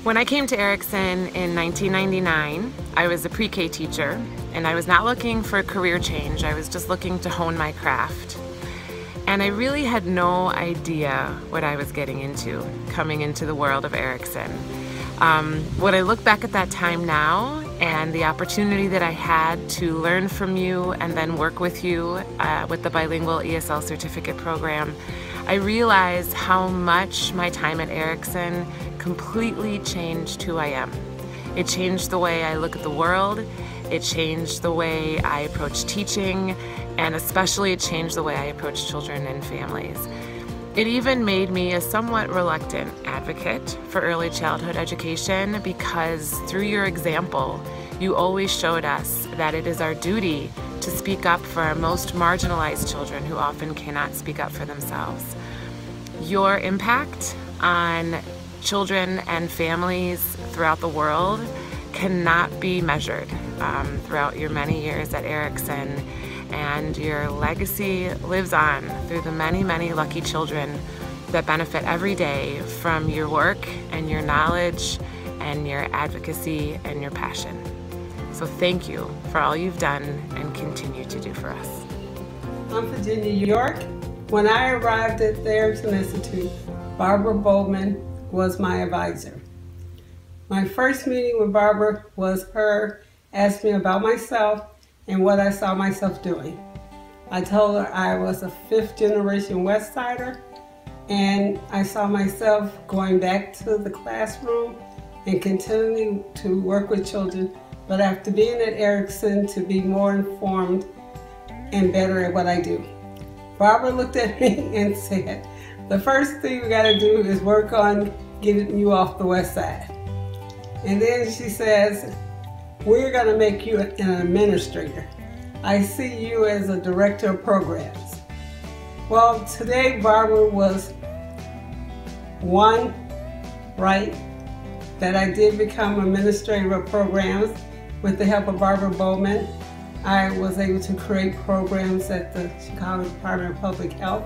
Speaker 11: When I came to Erickson in 1999, I was a pre-K teacher, and I was not looking for a career change. I was just looking to hone my craft. And I really had no idea what I was getting into, coming into the world of Erickson. When I look back at that time now, and the opportunity that I had to learn from you and then work with you with the bilingual ESL certificate program, I realized how much my time at Erickson completely changed who I am. It changed the way I look at the world, it changed the way I approach teaching, and especially it changed the way I approach children and families. It even made me a somewhat reluctant advocate for early childhood education, because through your example, you always showed us that it is our duty to speak up for our most marginalized children who often cannot speak up for themselves. Your impact on children and families throughout the world cannot be measured throughout your many years at Erickson, and your legacy lives on through the many, many lucky children that benefit every day from your work and your knowledge and your advocacy and your passion. So thank you for all you've done and continue to do for us.
Speaker 12: I'm Virginia York. When I arrived at the Erickson Institute, Barbara Bowman was my advisor. My first meeting with Barbara was her asking me about myself and what I saw myself doing. I told her I was a fifth generation West Sider, and I saw myself going back to the classroom and continuing to work with children, but after being at Erickson, to be more informed and better at what I do. Barbara looked at me and said, the first thing we gotta do is work on getting you off the West Side. And then she says, we're gonna make you an administrator. I see you as a director of programs. Well, today Barbara was one, right, that I did become administrator of programs with the help of Barbara Bowman. I was able to create programs at the Chicago Department of Public Health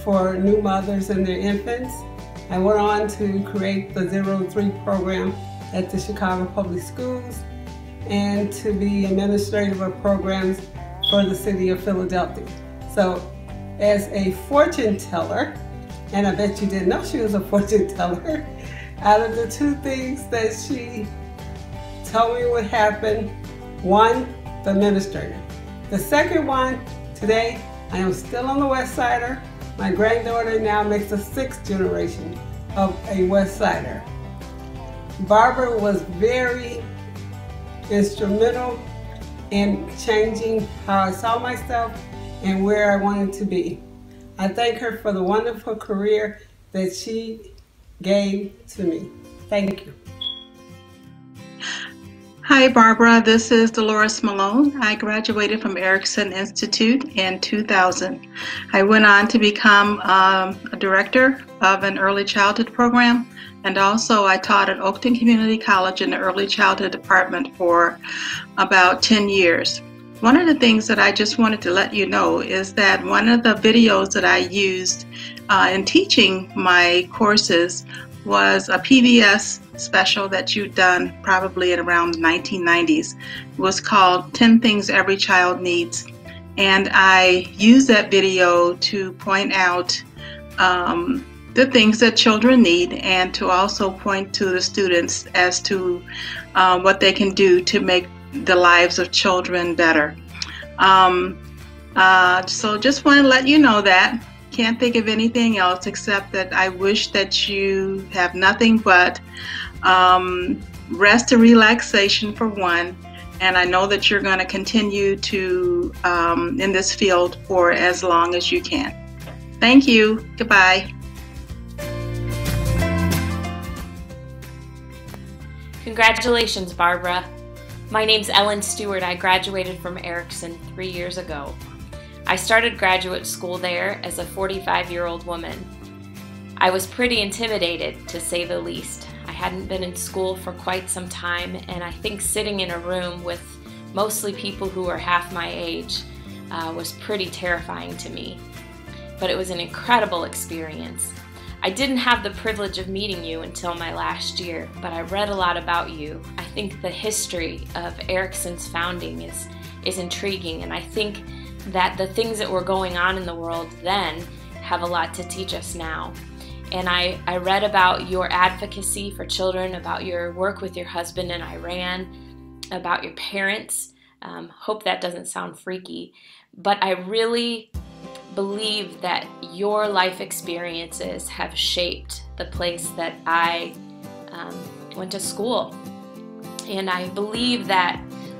Speaker 12: for new mothers and their infants. I went on to create the 0-3 program at the Chicago Public Schools and to be administrator of programs for the city of Philadelphia. So as a fortune teller, and I bet you didn't know she was a fortune teller. Out of the two things that she told me would happen, one, the administrator. The second one, today, I am still on the West Sider. My granddaughter now makes the 6th generation of a West Sider. Barbara was very instrumental in changing how I saw myself and where I wanted to be. I thank her for the wonderful career that she gave to me. Thank you.
Speaker 9: Hi Barbara, this is Dolores Malone. I graduated from Erickson Institute in 2000. I went on to become a director of an early childhood program, and also I taught at Oakton Community College in the early childhood department for about 10 years. One of the things that I just wanted to let you know is that one of the videos that I used in teaching my courses was a PBS special that you'd done probably in around the 1990s. It was called 10 Things Every Child Needs. And I used that video to point out the things that children need and to also point to the students as to what they can do to make the lives of children better. So just want to let you know that. Can't think of anything else except that I wish that you have nothing but rest and relaxation for one, and I know that you're going to continue to in this field for as long as you can. Thank you. Goodbye.
Speaker 13: Congratulations, Barbara. My name's Ellen Stewart. I graduated from Erickson 3 years ago. I started graduate school there as a 45-year-old woman. I was pretty intimidated, to say the least. I hadn't been in school for quite some time, and I think sitting in a room with mostly people who were half my age was pretty terrifying to me. But it was an incredible experience. I didn't have the privilege of meeting you until my last year, but I read a lot about you. I think the history of Erickson's founding is intriguing, and I think that the things that were going on in the world then have a lot to teach us now. And I read about your advocacy for children, about your work with your husband in Iran, about your parents. Hope that doesn't sound freaky, but I really believe that your life experiences have shaped the place that I went to school. And I believe that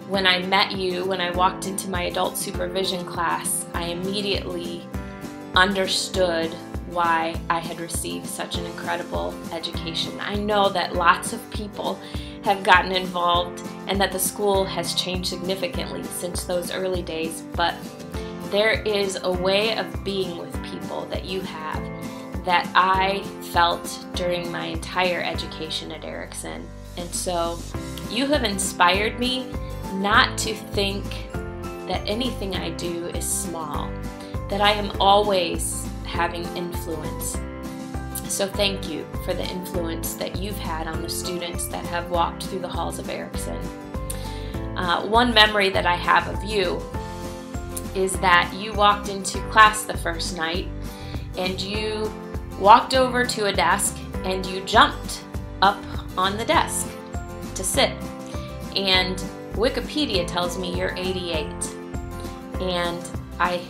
Speaker 13: when I met you, when I walked into my adult supervision class, I immediately understood why I had received such an incredible education. I know that lots of people have gotten involved and that the school has changed significantly since those early days, but there is a way of being with people that you have that I felt during my entire education at Erickson. And so you have inspired me not to think that anything I do is small, that I am always having influence. So thank you for the influence that you've had on the students that have walked through the halls of Erickson. One memory that I have of you is that you walked into class the first night and you walked over to a desk and you jumped up on the desk to sit. And Wikipedia tells me you're 88. And I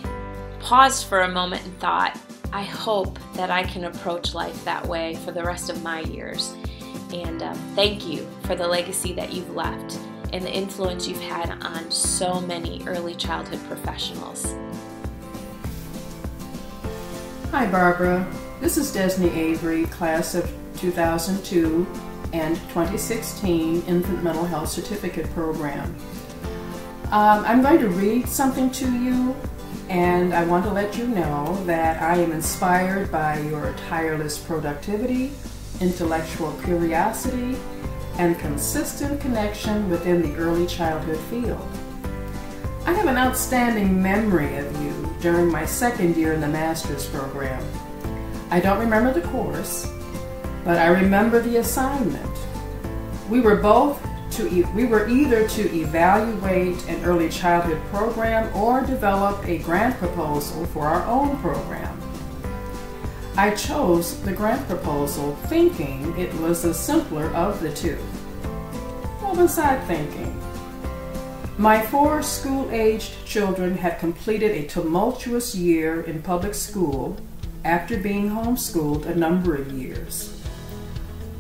Speaker 13: paused for a moment and thought, I hope that I can approach life that way for the rest of my years. And thank you for the legacy that you've left and the influence you've had on so many early childhood professionals.
Speaker 14: Hi Barbara, this is Desney Avery, class of 2002 and 2016 Infant Mental Health Certificate Program. I'm going to read something to you, and I want to let you know that I am inspired by your tireless productivity, intellectual curiosity, and consistent connection within the early childhood field. I have an outstanding memory of you during my second year in the master's program. I don't remember the course, but I remember the assignment. We were both we were either to evaluate an early childhood program or develop a grant proposal for our own program. I chose the grant proposal thinking it was the simpler of the two. What was I thinking? My 4 school-aged children had completed a tumultuous year in public school after being homeschooled a number of years.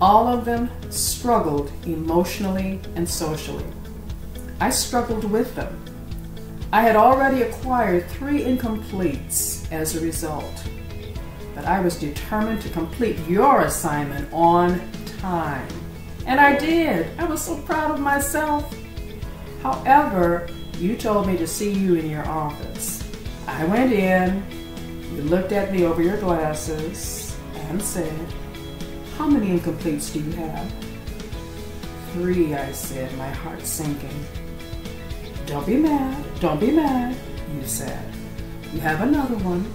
Speaker 14: All of them struggled emotionally and socially. I struggled with them. I had already acquired 3 incompletes as a result, but I was determined to complete your assignment on time. And I did. I was so proud of myself. However, you told me to see you in your office. I went in, you looked at me over your glasses, and said, "How many incompletes do you have?" 3, I said, my heart sinking. Don't be mad, you said. You have another one.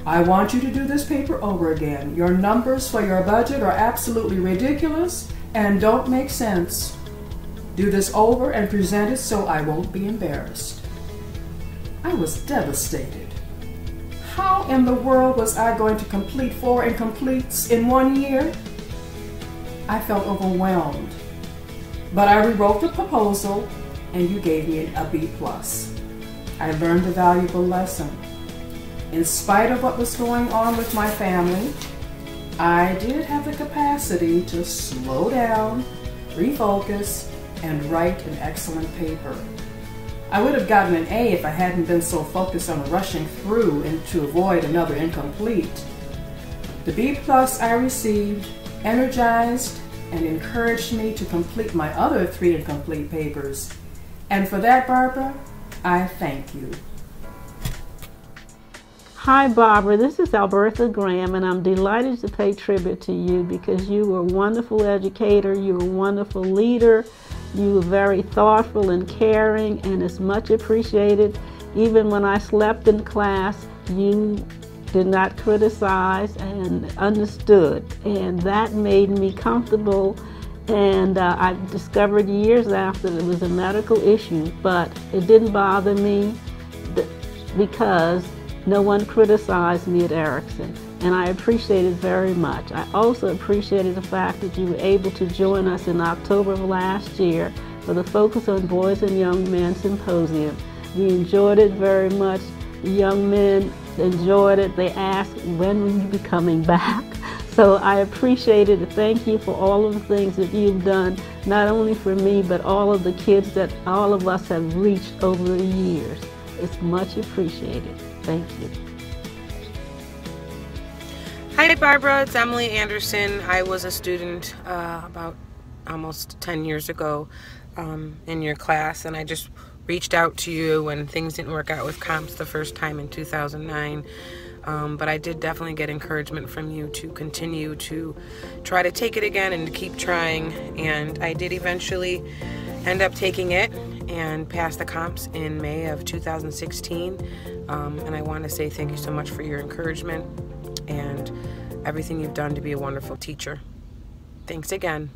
Speaker 14: I want you to do this paper over again. Your numbers for your budget are absolutely ridiculous and don't make sense. Do this over and present it so I won't be embarrassed. I was devastated. How in the world was I going to complete 4 incompletes in 1 year? I felt overwhelmed. But I rewrote the proposal and you gave me a B+. I learned a valuable lesson. In spite of what was going on with my family, I did have the capacity to slow down, refocus, and write an excellent paper. I would have gotten an A if I hadn't been so focused on rushing through and to avoid another incomplete. The B+ I received energized and encouraged me to complete my other 3 incomplete papers. And for that, Barbara, I thank you.
Speaker 15: Hi Barbara, this is Albertha Graham and I'm delighted to pay tribute to you because you were a wonderful educator, you were a wonderful leader, you were very thoughtful and caring and it's much appreciated. Even when I slept in class, you did not criticize and understood, and that made me comfortable. And I discovered years after that it was a medical issue, but it didn't bother me because no one criticized me at Erickson, and I appreciate it very much. I also appreciated the fact that you were able to join us in October of last year for the Focus on Boys and Young Men Symposium. We enjoyed it very much. The young men enjoyed it. They asked, when will you be coming back? So I appreciate it. Thank you for all of the things that you've done, not only for me, but all of the kids that all of us have reached over the years. It's much appreciated. Thank you.
Speaker 11: Hi Barbara, it's Emily Anderson. I was a student about almost 10 years ago in your class, and I just reached out to you when things didn't work out with comps the first time in 2009. But I did definitely get encouragement from you to continue to try to take it again and to keep trying, and I did eventually end up taking it and pass the comps in May of 2016. And I want to say thank you so much for your encouragement and everything you've done to be a wonderful teacher. Thanks again.